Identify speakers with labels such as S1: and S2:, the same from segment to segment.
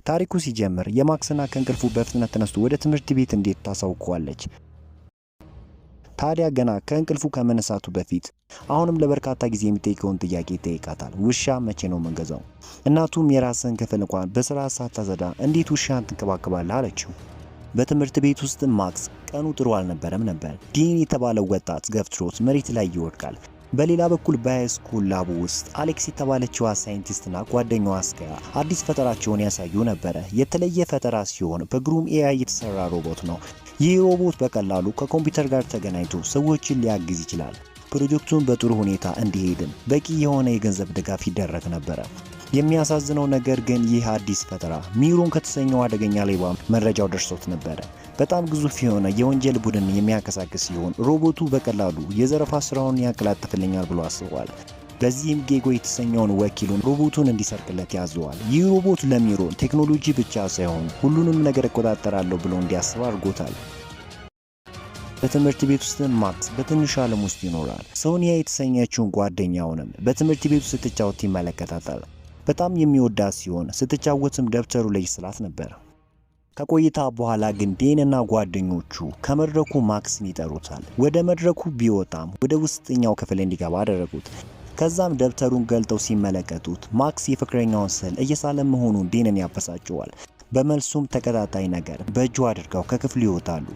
S1: ታሪኩ ሲጀምር የማክስና ከእንቅልፉ በፍጥነት ተነስቶ ወደ ትምህርት ቤት እንዴት ታሳውቀዋለች። ታዲያ ገና ከእንቅልፉ ከመነሳቱ በፊት አሁንም ለበርካታ ጊዜ የሚጠይቀውን ጥያቄ ይጠይቃታል። ውሻ መቼ ነው መንገዛው? እናቱም የራስን ክፍል እንኳን በስራ ሳታጸዳ እንዴት ውሻን ትንከባከባለህ አለችው። በትምህርት ቤት ውስጥ ማክስ ቀኑ ጥሩ አልነበረም ነበር። ዲን የተባለው ወጣት ገፍትሮት መሬት ላይ ይወድቃል። በሌላ በኩል በሃይስኩል ላቡ ውስጥ አሌክስ የተባለችው ሳይንቲስትና ጓደኛዋ አስካያ አዲስ ፈጠራቸውን ያሳዩ ነበር። የተለየ ፈጠራ ሲሆን በግሩም ኤአይ የተሰራ ሮቦት ነው። ይህ ሮቦት በቀላሉ ከኮምፒውተር ጋር ተገናኝቶ ሰዎችን ሊያግዝ ይችላል። ፕሮጀክቱን በጥሩ ሁኔታ እንዲሄድም በቂ የሆነ የገንዘብ ድጋፍ ይደረግ ነበር። የሚያሳዝነው ነገር ግን ይህ አዲስ ፈጠራ ሚሮን ከተሰኘው አደገኛ ሌባ መረጃው ደርሶት ነበር። በጣም ግዙፍ የሆነ የወንጀል ቡድን የሚያንቀሳቅስ ሲሆን ሮቦቱ በቀላሉ የዘረፋ ስራውን ያቀላጥፍልኛል ብሎ አስቧል። በዚህም ጌጎ የተሰኘውን ወኪሉን ሮቦቱን እንዲሰርቅለት ያዘዋል። ይህ ሮቦት ለሚሮን ቴክኖሎጂ ብቻ ሳይሆን ሁሉንም ነገር እቆጣጠራለሁ ብሎ እንዲያስብ አድርጎታል። በትምህርት ቤት ውስጥ ማክስ በትንሽ ዓለም ውስጥ ይኖራል። ሶኒያ የተሰኘችውን ጓደኛውንም በትምህርት ቤቱ ስትጫወት ይመለከታታል። በጣም የሚወዳት ሲሆን ስትጫወትም ደብተሩ ላይ ይስላት ነበር። ከቆይታ በኋላ ግን ዴንና ጓደኞቹ ከመድረኩ ማክስን ይጠሩታል። ወደ መድረኩ ቢወጣም ወደ ውስጠኛው ክፍል እንዲገባ አደረጉት። ከዛም ደብተሩን ገልጠው ሲመለከቱት ማክስ የፍቅረኛውን ስዕል እየሳለ መሆኑን ዴንን ያበሳጨዋል። በመልሱም ተቀጣጣይ ነገር በእጁ አድርገው ከክፍሉ ይወጣሉ።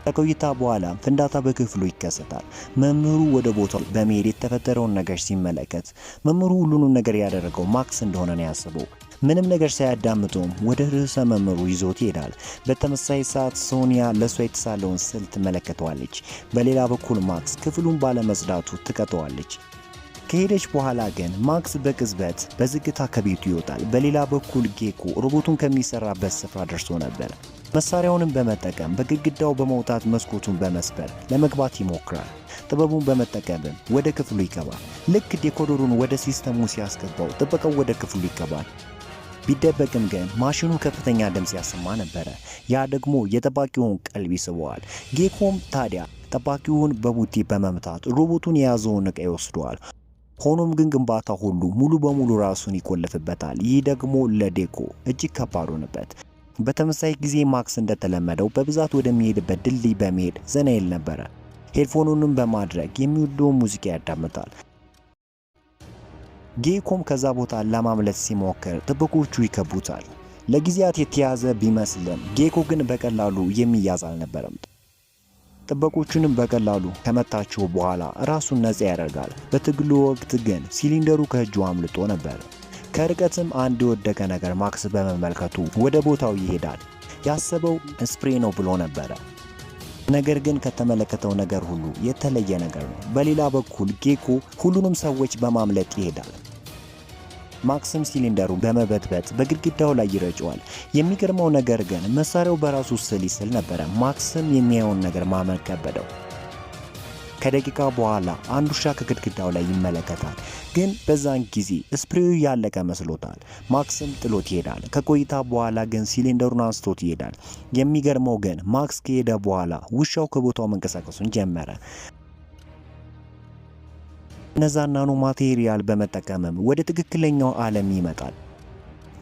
S1: ከቆይታ በኋላ ፍንዳታ በክፍሉ ይከሰታል። መምህሩ ወደ ቦታው በመሄድ የተፈጠረውን ነገር ሲመለከት መምህሩ ሁሉንም ነገር ያደረገው ማክስ እንደሆነ ነው ያስበው። ምንም ነገር ሳያዳምጡም ወደ ርዕሰ መምህሩ ይዞት ይሄዳል። በተመሳሳይ ሰዓት ሶኒያ ለሷ የተሳለውን ስዕል ትመለከተዋለች። በሌላ በኩል ማክስ ክፍሉን ባለመጽዳቱ ትቀጣዋለች። ከሄደች በኋላ ግን ማክስ በቅጽበት በዝግታ ከቤቱ ይወጣል። በሌላ በኩል ጌኮ ሮቦቱን ከሚሰራበት ስፍራ ደርሶ ነበር። መሳሪያውንም በመጠቀም በግድግዳው በመውጣት መስኮቱን በመስበር ለመግባት ይሞክራል። ጥበቡን በመጠቀምም ወደ ክፍሉ ይገባል። ልክ ዴኮደሩን ወደ ሲስተሙ ሲያስገባው ጥበቃው ወደ ክፍሉ ይገባል። ቢደበቅም ግን ማሽኑ ከፍተኛ ድምጽ ያሰማ ነበር። ያ ደግሞ የጠባቂውን ቀልብ ይስበዋል። ጌኮም ታዲያ ጠባቂውን በቡጢ በመምታት ሮቦቱን የያዘውን ዕቃ ይወስደዋል። ሆኖም ግን ግንባታ ሁሉ ሙሉ በሙሉ ራሱን ይቆልፍበታል። ይህ ደግሞ ለዴኮ እጅግ ከባድ ሆነበት። በተመሳሳይ ጊዜ ማክስ እንደተለመደው በብዛት ወደሚሄድበት ድልድይ በመሄድ ዘና ይል ነበር። ሄድፎኑንም በማድረግ የሚወደውን ሙዚቃ ያዳምጣል። ጌኮም ከዛ ቦታ ለማምለጥ ሲሞክር ጥበቆቹ ይከቡታል። ለጊዜያት የተያዘ ቢመስልም ጌኮ ግን በቀላሉ የሚያዝ አልነበረም። ጥበቆቹንም በቀላሉ ከመታቸው በኋላ ራሱን ነፃ ያደርጋል። በትግሉ ወቅት ግን ሲሊንደሩ ከእጁ አምልጦ ነበር። ከርቀትም አንድ የወደቀ ነገር ማክስ በመመልከቱ ወደ ቦታው ይሄዳል። ያሰበው ስፕሬ ነው ብሎ ነበር። ነገር ግን ከተመለከተው ነገር ሁሉ የተለየ ነገር ነው። በሌላ በኩል ጌኮ ሁሉንም ሰዎች በማምለጥ ይሄዳል። ማክስም ሲሊንደሩን በመበጥበጥ በግድግዳው ላይ ይረጨዋል። የሚገርመው ነገር ግን መሳሪያው በራሱ ስል ይስል ነበር። ማክስም የሚያየውን ነገር ማመን ከበደው። ከደቂቃ በኋላ አንድ ውሻ ከግድግዳው ላይ ይመለከታል። ግን በዛን ጊዜ ስፕሬው ያለቀ መስሎታል። ማክስም ጥሎት ይሄዳል። ከቆይታ በኋላ ግን ሲሊንደሩን አንስቶት ይሄዳል። የሚገርመው ግን ማክስ ከሄደ በኋላ ውሻው ከቦታው መንቀሳቀሱን ጀመረ። እነዛ ናኖ ማቴሪያል በመጠቀምም ወደ ትክክለኛው ዓለም ይመጣል።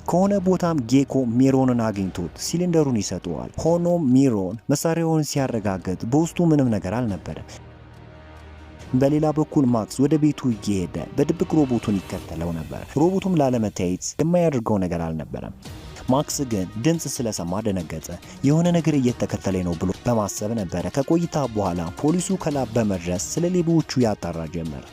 S1: ከሆነ ቦታም ጌኮ ሚሮንን አግኝቶት ሲሊንደሩን ይሰጠዋል። ሆኖም ሚሮን መሳሪያውን ሲያረጋግጥ በውስጡ ምንም ነገር አልነበረም። በሌላ በኩል ማክስ ወደ ቤቱ እየሄደ በድብቅ ሮቦቱን ይከተለው ነበር። ሮቦቱም ላለመታየት የማያደርገው ነገር አልነበረም። ማክስ ግን ድምጽ ስለሰማ ደነገጠ። የሆነ ነገር እየተከተለኝ ነው ብሎ በማሰብ ነበር። ከቆይታ በኋላ ፖሊሱ ከላብ በመድረስ ስለ ሌባዎቹ ያጣራ ጀመረ።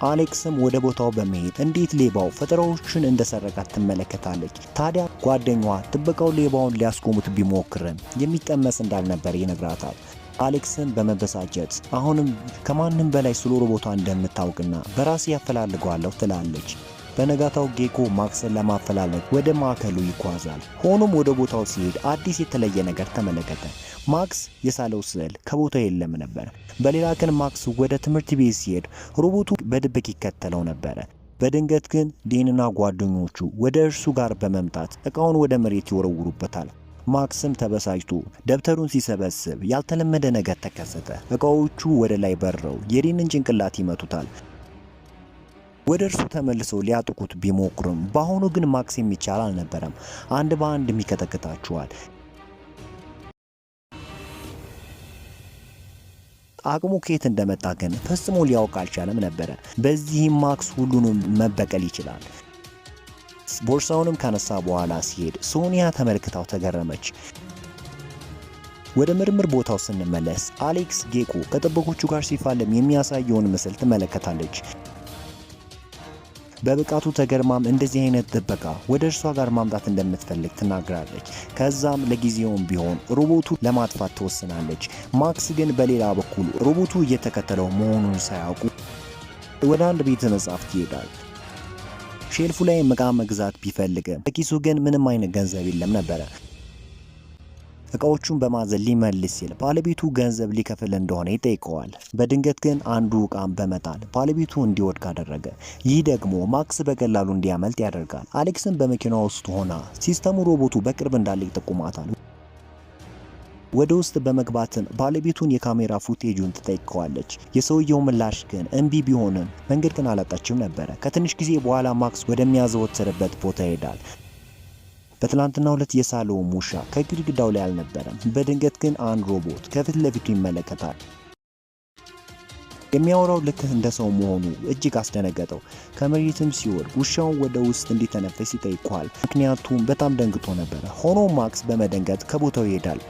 S1: አሌክስም ወደ ቦታው በመሄድ እንዴት ሌባው ፈጠራዎችን እንደሰረቃት ትመለከታለች። ታዲያ ጓደኛዋ ጥበቃው ሌባውን ሊያስቆሙት ቢሞክርም የሚቀመስ እንዳልነበር ይነግራታል። አሌክስም በመበሳጨት አሁንም ከማንም በላይ ስለ ሮቦቷ እንደምታውቅና በራሴ ያፈላልገዋለሁ ትላለች። በነጋታው ጌኮ ማክስን ለማፈላለግ ወደ ማዕከሉ ይጓዛል። ሆኖም ወደ ቦታው ሲሄድ አዲስ የተለየ ነገር ተመለከተ። ማክስ የሳለው ስዕል ከቦታው የለም ነበር። በሌላ ቀን ማክስ ወደ ትምህርት ቤት ሲሄድ ሮቦቱ በድብቅ ይከተለው ነበር። በድንገት ግን ዴንና ጓደኞቹ ወደ እርሱ ጋር በመምጣት ዕቃውን ወደ መሬት ይወረውሩበታል። ማክስም ተበሳጭቶ ደብተሩን ሲሰበስብ ያልተለመደ ነገር ተከሰተ። ዕቃዎቹ ወደ ላይ በረው የዴንን ጭንቅላት ይመቱታል። ወደ እርሱ ተመልሰው ሊያጥቁት ቢሞክሩም በአሁኑ ግን ማክስ የሚቻል አልነበረም። አንድ በአንድ ይከተክታቸዋል። አቅሙ ከየት እንደመጣ ግን ፈጽሞ ሊያውቅ አልቻለም ነበር። በዚህም ማክስ ሁሉንም መበቀል ይችላል። ቦርሳውንም ካነሳ በኋላ ሲሄድ ሶኒያ ተመልክታው ተገረመች። ወደ ምርምር ቦታው ስንመለስ አሌክስ ጌኮ ከጥበቆቹ ጋር ሲፋለም የሚያሳየውን ምስል ትመለከታለች። በብቃቱ ተገርማም እንደዚህ አይነት ጥበቃ ወደ እርሷ ጋር ማምጣት እንደምትፈልግ ትናገራለች። ከዛም ለጊዜውም ቢሆን ሮቦቱ ለማጥፋት ትወስናለች። ማክስ ግን በሌላ በኩል ሮቦቱ እየተከተለው መሆኑን ሳያውቁ ወደ አንድ ቤተ መጻሕፍት ይሄዳል። ሼልፉ ላይ ዕቃ መግዛት ቢፈልግም በኪሱ ግን ምንም አይነት ገንዘብ የለም ነበር። እቃዎቹን በማዘን ሊመልስ ሲል ባለቤቱ ገንዘብ ሊከፍል እንደሆነ ይጠይቀዋል። በድንገት ግን አንዱ ዕቃን በመጣል ባለቤቱ እንዲወድቅ አደረገ። ይህ ደግሞ ማክስ በቀላሉ እንዲያመልጥ ያደርጋል። አሌክስን በመኪና ውስጥ ሆና ሲስተሙ ሮቦቱ በቅርብ እንዳለ ይጠቁማታል። ወደ ውስጥ በመግባትም ባለቤቱን የካሜራ ፉቴጁን ትጠይቀዋለች። የሰውየው ምላሽ ግን እምቢ ቢሆንም መንገድ ግን አላጣችም ነበረ። ከትንሽ ጊዜ በኋላ ማክስ ወደሚያዘወትርበት ቦታ ይሄዳል። በትላንትናው ዕለት የሳለውም ውሻ ከግድግዳው ላይ አልነበረም። በድንገት ግን አንድ ሮቦት ከፊት ለፊቱ ይመለከታል። የሚያወራው ልክ እንደ ሰው መሆኑ እጅግ አስደነገጠው። ከመሬትም ሲወድቅ ውሻውን ወደ ውስጥ እንዲተነፈስ ይጠይቀዋል። ምክንያቱም በጣም ደንግጦ ነበረ። ሆኖም ማክስ በመደንገጥ ከቦታው ይሄዳል።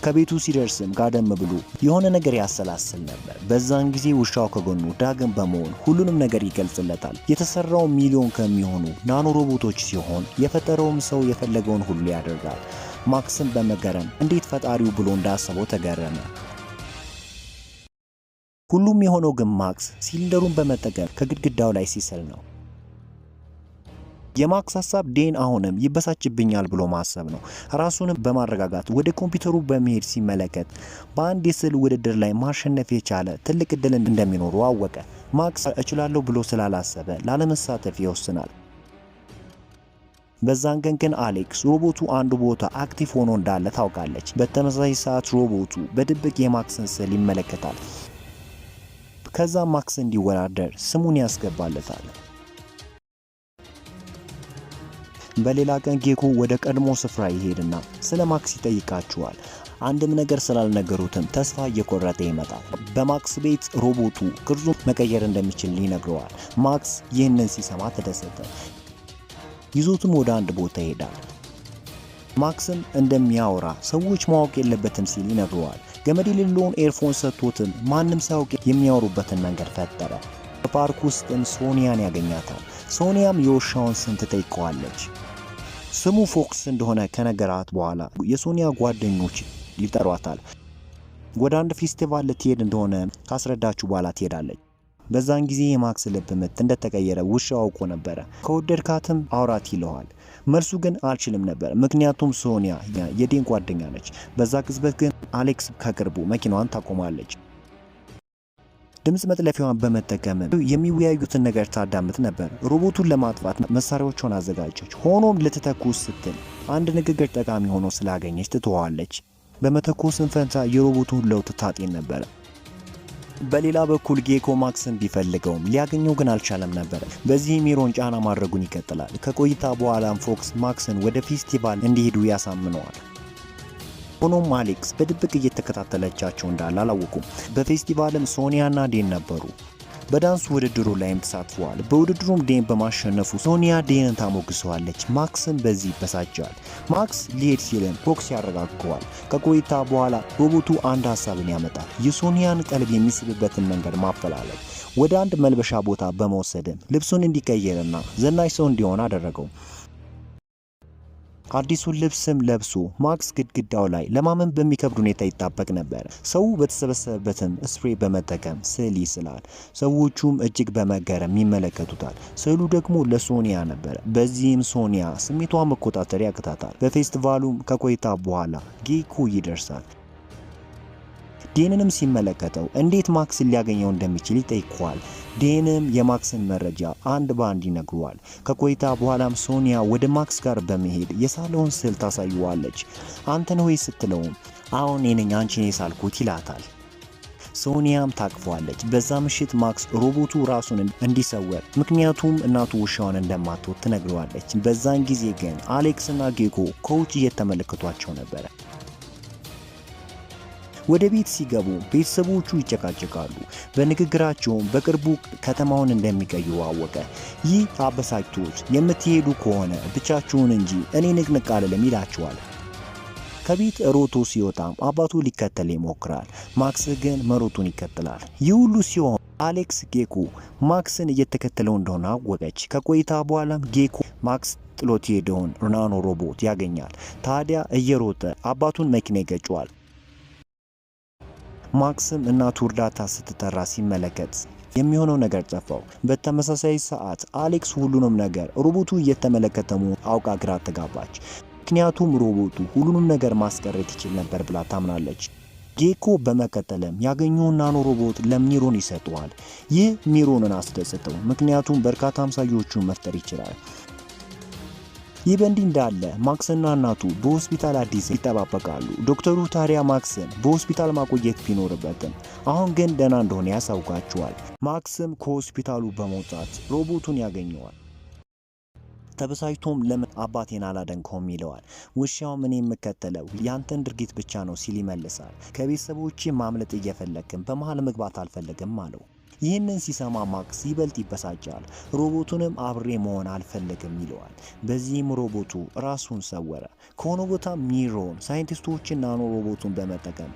S1: ከቤቱ ሲደርስም ጋደም ብሎ የሆነ ነገር ያሰላስል ነበር። በዛን ጊዜ ውሻው ከጎኑ ዳግም በመሆን ሁሉንም ነገር ይገልጽለታል። የተሰራው ሚሊዮን ከሚሆኑ ናኖ ሮቦቶች ሲሆን የፈጠረውም ሰው የፈለገውን ሁሉ ያደርጋል። ማክስም በመገረም እንዴት ፈጣሪው ብሎ እንዳሰበው ተገረመ። ሁሉም የሆነው ግን ማክስ ሲሊንደሩን በመጠቀም ከግድግዳው ላይ ሲስል ነው። የማክስ ሐሳብ ዴን አሁንም ይበሳጭብኛል ብሎ ማሰብ ነው። ራሱንም በማረጋጋት ወደ ኮምፒውተሩ በመሄድ ሲመለከት በአንድ የስዕል ውድድር ላይ ማሸነፍ የቻለ ትልቅ እድል እንደሚኖሩ አወቀ። ማክስ እችላለሁ ብሎ ስላላሰበ ላለመሳተፍ ይወስናል። በዛን ቀን ግን አሌክስ ሮቦቱ አንድ ቦታ አክቲቭ ሆኖ እንዳለ ታውቃለች። በተመሳሳይ ሰዓት ሮቦቱ በድብቅ የማክስን ስዕል ይመለከታል። ከዛ ማክስ እንዲወዳደር ስሙን ያስገባለታል። በሌላ ቀን ጌኮ ወደ ቀድሞ ስፍራ ይሄድና ስለ ማክስ ይጠይቃቸዋል። አንድም ነገር ስላልነገሩትም ተስፋ እየቆረጠ ይመጣል። በማክስ ቤት ሮቦቱ ቅርጹን መቀየር እንደሚችል ይነግረዋል። ማክስ ይህንን ሲሰማ ተደሰተ። ይዞትም ወደ አንድ ቦታ ይሄዳል። ማክስም እንደሚያወራ ሰዎች ማወቅ የለበትም ሲል ይነግረዋል። ገመድ የሌለውን ኤርፎን ሰጥቶትም ማንም ሳያውቅ የሚያወሩበትን መንገድ ፈጠረ። በፓርክ ውስጥም ሶኒያን ያገኛታል። ሶኒያም የውሻውን ስም ትጠይቀዋለች። ስሙ ፎክስ እንደሆነ ከነገራት በኋላ የሶኒያ ጓደኞች ይጠሯታል። ወደ አንድ ፌስቲቫል ልትሄድ እንደሆነ ካስረዳችሁ በኋላ ትሄዳለች። በዛን ጊዜ የማክስ ልብ ምት እንደተቀየረ ውሻው አውቆ ነበረ። ከወደድካትም አውራት ይለዋል። መልሱ ግን አልችልም ነበር፣ ምክንያቱም ሶኒያ የዴን ጓደኛ ነች። በዛ ቅጽበት ግን አሌክስ ከቅርቡ መኪናዋን ታቆማለች። ድምጽ መጥለፊያዋን በመጠቀም የሚወያዩትን ነገር ታዳምጥ ነበር። ሮቦቱን ለማጥፋት መሳሪያዎቿን አዘጋጀች። ሆኖም ልትተኩስ ስትል አንድ ንግግር ጠቃሚ ሆኖ ስላገኘች ትተዋለች። በመተኮስም ፈንታ የሮቦቱን ለውጥ ታጤን ነበር። በሌላ በኩል ጌኮ ማክስን ቢፈልገውም ሊያገኘው ግን አልቻለም ነበር። በዚህም ሚሮን ጫና ማድረጉን ይቀጥላል። ከቆይታ በኋላም ፎክስ ማክስን ወደ ፌስቲቫል እንዲሄዱ ያሳምነዋል። ሆኖም አሌክስ በድብቅ እየተከታተለቻቸው እንዳለ አላወቁም። በፌስቲቫልም ሶኒያና ዴን ነበሩ። በዳንሱ ውድድሩ ላይም ተሳትፈዋል። በውድድሩም ዴን በማሸነፉ ሶኒያ ዴንን ታሞግሰዋለች። ማክስም በዚህ ይበሳጫል። ማክስ ሊሄድ ሲልም ፎክስ ያረጋግጠዋል። ከቆይታ በኋላ ሮቦቱ አንድ ሀሳብን ያመጣል። የሶኒያን ቀልብ የሚስብበትን መንገድ ማፈላለግ። ወደ አንድ መልበሻ ቦታ በመውሰድም ልብሱን እንዲቀይርና ዘናጭ ሰው እንዲሆን አደረገው። አዲሱን ልብስም ለብሶ ማክስ ግድግዳው ላይ ለማመን በሚከብድ ሁኔታ ይጣበቅ ነበር። ሰው በተሰበሰበበትም ስፕሬይ በመጠቀም ስዕል ይስላል። ሰዎቹም እጅግ በመገረም ይመለከቱታል። ስዕሉ ደግሞ ለሶኒያ ነበር። በዚህም ሶኒያ ስሜቷን መቆጣጠር ያቅታታል። በፌስቲቫሉም ከቆይታ በኋላ ጌኮ ይደርሳል። ዴንንም ሲመለከተው እንዴት ማክስን ሊያገኘው እንደሚችል ይጠይቀዋል። ዴንም የማክስን መረጃ አንድ በአንድ ይነግረዋል። ከቆይታ በኋላም ሶኒያ ወደ ማክስ ጋር በመሄድ የሳለውን ስዕል ታሳየዋለች። አንተ ነህ ወይ ስትለውም አሁን እኔ ነኝ አንቺን የሳልኩት ይላታል። ሶኒያም ታቅፈዋለች። በዛ ምሽት ማክስ ሮቦቱ ራሱን እንዲሰወር ምክንያቱም እናቱ ውሻውን እንደማትወድ ትነግረዋለች። በዛን ጊዜ ግን አሌክስ እና ጌኮ ከውጭ እየተመለከቷቸው ነበረ። ወደ ቤት ሲገቡ ቤተሰቦቹ ይጨቃጨቃሉ። በንግግራቸውም በቅርቡ ከተማውን እንደሚቀይሩ አወቀ። ይህ አበሳጭቶች የምትሄዱ ከሆነ ብቻችሁን እንጂ እኔ ንቅንቅ አልልም ይላቸዋል። ከቤት ሮቶ ሲወጣም አባቱ ሊከተል ይሞክራል። ማክስ ግን መሮጡን ይቀጥላል። ይህ ሁሉ ሲሆን አሌክስ ጌኮ ማክስን እየተከተለው እንደሆነ አወቀች። ከቆይታ በኋላም ጌኮ ማክስ ጥሎት የሄደውን ናኖ ሮቦት ያገኛል። ታዲያ እየሮጠ አባቱን መኪና ይገጨዋል። ማክስም እናቱ እርዳታ ስትጠራ ሲመለከት የሚሆነው ነገር ጠፋው። በተመሳሳይ ሰዓት አሌክስ ሁሉንም ነገር ሮቦቱ እየተመለከተ መሆኑን አውቃ ግራ ተጋባች። ምክንያቱም ሮቦቱ ሁሉንም ነገር ማስቀረት ይችል ነበር ብላ ታምናለች። ጌኮ በመቀጠልም ያገኘውን ናኖ ሮቦት ለሚሮን ይሰጠዋል። ይህ ሚሮንን አስደስተው፣ ምክንያቱም በርካታ አምሳዮቹን መፍጠር ይችላል። ይህ በእንዲህ እንዳለ ማክስና እናቱ በሆስፒታል አዲስ ይጠባበቃሉ። ዶክተሩ ታዲያ ማክስን በሆስፒታል ማቆየት ቢኖርበትም አሁን ግን ደህና እንደሆነ ያሳውቃቸዋል። ማክስም ከሆስፒታሉ በመውጣት ሮቦቱን ያገኘዋል። ተበሳጭቶም ለምን አባቴን አላደንከውም ይለዋል። ውሻውም እኔ የምከተለው ያንተን ድርጊት ብቻ ነው ሲል ይመልሳል። ከቤተሰቦቼ ማምለጥ እየፈለግም በመሃል መግባት አልፈለግም አለው። ይህንን ሲሰማ ማክስ ይበልጥ ይበሳጫል። ሮቦቱንም አብሬ መሆን አልፈለግም ይለዋል። በዚህም ሮቦቱ ራሱን ሰወረ። ከሆነ ቦታ ሚሮን ሳይንቲስቶችን ናኖ ሮቦቱን በመጠቀም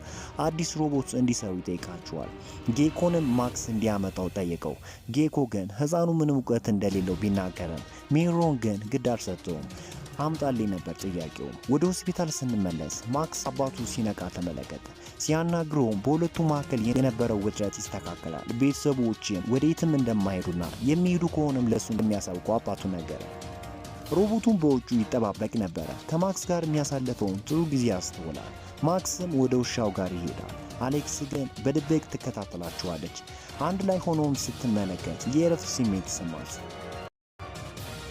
S1: አዲስ ሮቦት እንዲሰሩ ይጠይቃቸዋል። ጌኮንም ማክስ እንዲያመጣው ጠየቀው። ጌኮ ግን ሕፃኑ ምንም እውቀት እንደሌለው ቢናገርም ሚሮን ግን ግድ አልሰጠውም። አምጣልኝ ነበር ጥያቄው። ወደ ሆስፒታል ስንመለስ ማክስ አባቱ ሲነቃ ተመለከተ። ሲያናግረውም በሁለቱ መካከል የነበረው ውጥረት ይስተካከላል። ቤተሰቦችን ወዴትም እንደማይሄዱና የሚሄዱ ከሆነም ለሱ እንደሚያሳውቁ አባቱ ነገረ። ሮቦቱን በውጩ ይጠባበቅ ነበረ። ከማክስ ጋር የሚያሳልፈውን ጥሩ ጊዜ ያስተውላል። ማክስም ወደ ውሻው ጋር ይሄዳል። አሌክስ ግን በድብቅ ትከታተላቸዋለች። አንድ ላይ ሆኖም ስትመለከት የእረፍት ስሜት ይሰማል።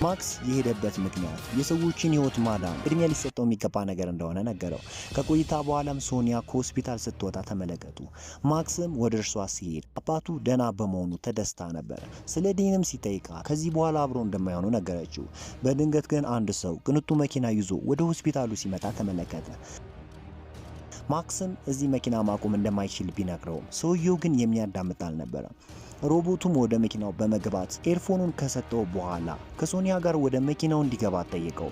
S1: ማክስ የሄደበት ምክንያት የሰዎችን ሕይወት ማዳን ቅድሚያ ሊሰጠው የሚገባ ነገር እንደሆነ ነገረው። ከቆይታ በኋላም ሶኒያ ከሆስፒታል ስትወጣ ተመለከቱ። ማክስም ወደ እርሷ ሲሄድ አባቱ ደህና በመሆኑ ተደስታ ነበር። ስለ ዴንም ሲጠይቃ ከዚህ በኋላ አብሮ እንደማይሆኑ ነገረችው። በድንገት ግን አንድ ሰው ቅንጡ መኪና ይዞ ወደ ሆስፒታሉ ሲመጣ ተመለከተ። ማክስም እዚህ መኪና ማቆም እንደማይችል ቢነግረውም ሰውየው ግን የሚያዳምጥ አልነበረም። ሮቦቱም ወደ መኪናው በመግባት ኤርፎኑን ከሰጠው በኋላ ከሶኒያ ጋር ወደ መኪናው እንዲገባ ጠየቀው።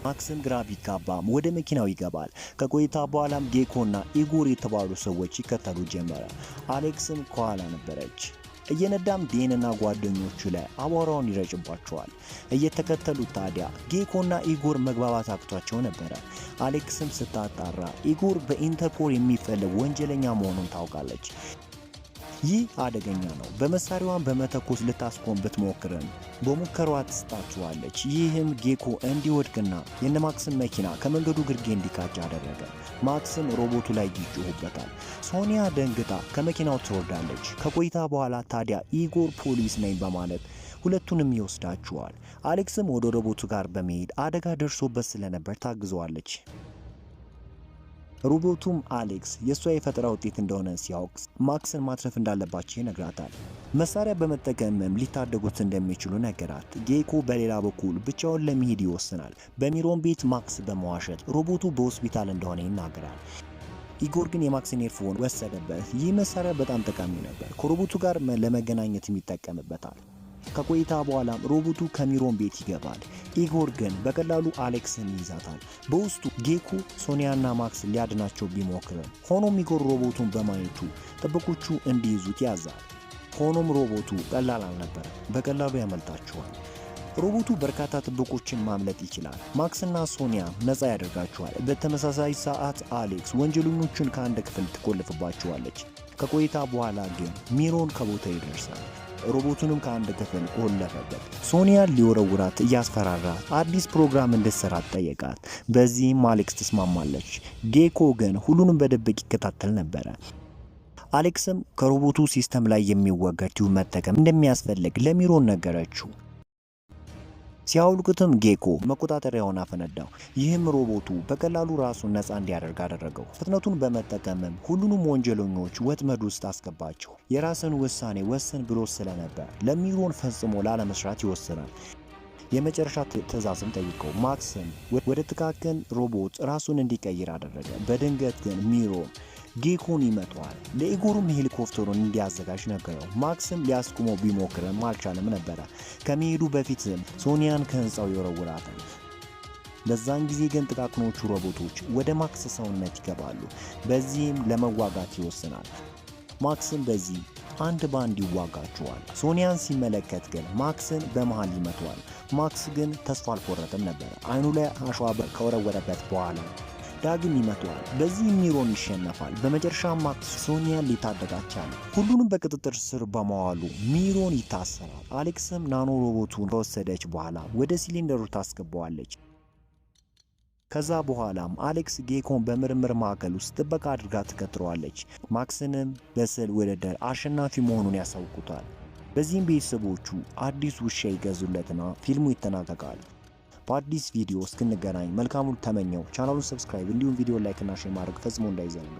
S1: ማክስም ግራ ቢጋባም ወደ መኪናው ይገባል። ከቆይታ በኋላም ጌኮና ኢጎር የተባሉ ሰዎች ይከተሉ ጀመረ። አሌክስም ከኋላ ነበረች። እየነዳም ዴንና ጓደኞቹ ላይ አቧራውን ይረጭባቸዋል። እየተከተሉት ታዲያ ጌኮና ኢጎር መግባባት አቅቷቸው ነበረ። አሌክስም ስታጣራ ኢጎር በኢንተርፖል የሚፈለግ ወንጀለኛ መሆኑን ታውቃለች። ይህ አደገኛ ነው። በመሳሪያዋን በመተኮስ ልታስቆም ብትሞክርም በሙከራዋ ትስታችኋለች። ይህም ጌኮ እንዲወድቅና የነማክስን መኪና ከመንገዱ ግርጌ እንዲቃጭ አደረገ። ማክስም ሮቦቱ ላይ ይጮሁበታል። ሶኒያ ደንግጣ ከመኪናው ትወርዳለች። ከቆይታ በኋላ ታዲያ ኢጎር ፖሊስ ነኝ በማለት ሁለቱንም ይወስዳቸዋል። አሌክስም ወደ ሮቦቱ ጋር በመሄድ አደጋ ደርሶበት ስለነበር ታግዘዋለች። ሮቦቱም አሌክስ የእሷ የፈጠራ ውጤት እንደሆነ ሲያውቅ ማክስን ማትረፍ እንዳለባቸው ይነግራታል። መሳሪያ በመጠቀምም ሊታደጉት እንደሚችሉ ነገራት። ጌኮ በሌላ በኩል ብቻውን ለመሄድ ይወስናል። በሚሮን ቤት ማክስ በመዋሸት ሮቦቱ በሆስፒታል እንደሆነ ይናገራል። ኢጎር ግን የማክስን ኤርፎን ወሰደበት። ይህ መሳሪያ በጣም ጠቃሚ ነበር። ከሮቦቱ ጋር ለመገናኘት ይጠቀምበታል። ከቆይታ በኋላም ሮቦቱ ከሚሮን ቤት ይገባል። ኢጎር ግን በቀላሉ አሌክስን ይይዛታል። በውስጡ ጌኮ ሶኒያና ማክስ ሊያድናቸው ቢሞክርም ሆኖም ኢጎር ሮቦቱን በማየቱ ጥበቆቹ እንዲይዙት ያዛል። ሆኖም ሮቦቱ ቀላል አልነበረም። በቀላሉ ያመልጣቸዋል። ሮቦቱ በርካታ ጥበቆችን ማምለጥ ይችላል። ማክስና ሶኒያ ነፃ ያደርጋቸዋል። በተመሳሳይ ሰዓት አሌክስ ወንጀለኞቹን ከአንድ ክፍል ትቆልፍባቸዋለች። ከቆይታ በኋላ ግን ሚሮን ከቦታ ይደርሳል። ሮቦቱንም ከአንድ ክፍል ቆለፈበት። ሶኒያን ሊወረውራት እያስፈራራት አዲስ ፕሮግራም እንድትሰራ ጠየቃት። በዚህም አሌክስ ትስማማለች። ጌኮ ግን ሁሉንም በድብቅ ይከታተል ነበረ። አሌክስም ከሮቦቱ ሲስተም ላይ የሚወገድ ቲዩብ መጠቀም እንደሚያስፈልግ ለሚሮን ነገረችው። ሲያውልቁትም ጌኮ መቆጣጠሪያውን አፈነዳው። ይህም ሮቦቱ በቀላሉ ራሱን ነፃ እንዲያደርግ አደረገው። ፍጥነቱን በመጠቀምም ሁሉንም ወንጀለኞች ወጥመድ ውስጥ አስገባቸው። የራስን ውሳኔ ወስን ብሎ ስለነበር ለሚሮን ፈጽሞ ላለመስራት ይወስናል። የመጨረሻ ትዕዛዝም ጠይቀው ማክስም ወደ ጥቃቅን ሮቦት ራሱን እንዲቀይር አደረገ። በድንገት ግን ሚሮን ጌኮን ይመቷል። ለኢጎሩም ሄሊኮፕተሩን እንዲያዘጋጅ ነገረው። ማክስም ሊያስቆመው ቢሞክርም አልቻለም ነበረ። ከመሄዱ በፊትም ሶኒያን ከህንፃው ይወረውራታል። በዛን ጊዜ ግን ጥቃቅኖቹ ሮቦቶች ወደ ማክስ ሰውነት ይገባሉ። በዚህም ለመዋጋት ይወስናል። ማክስም በዚህ አንድ ባንድ ይዋጋቸዋል። ሶኒያን ሲመለከት ግን ማክስን በመሃል ይመቷል። ማክስ ግን ተስፋ አልቆረጠም ነበር። አይኑ ላይ አሸዋ ከወረወረበት በኋላ ዳግም ይመቷል። በዚህ ሚሮን ይሸነፋል። በመጨረሻ ማክስ ሶኒያን ሊታደጋት ቻለ። ሁሉንም በቁጥጥር ስር በመዋሉ ሚሮን ይታሰራል። አሌክስም ናኖ ሮቦቱን ከወሰደች በኋላ ወደ ሲሊንደሩ ታስገባዋለች። ከዛ በኋላም አሌክስ ጌኮን በምርምር ማዕከል ውስጥ ጥበቃ አድርጋ ትቀጥረዋለች። ማክስንም በስዕል ውድድር አሸናፊ መሆኑን ያሳውቁታል። በዚህም ቤተሰቦቹ አዲስ ውሻ ይገዙለትና ፊልሙ ይጠናቀቃል። በአዲስ ቪዲዮ እስክንገናኝ መልካሙን ተመኘው። ቻናሉን ሰብስክራይብ እንዲሁም ቪዲዮ ላይክ እና ሼር ማድረግ ፈጽሞ እንዳይዘነጋ።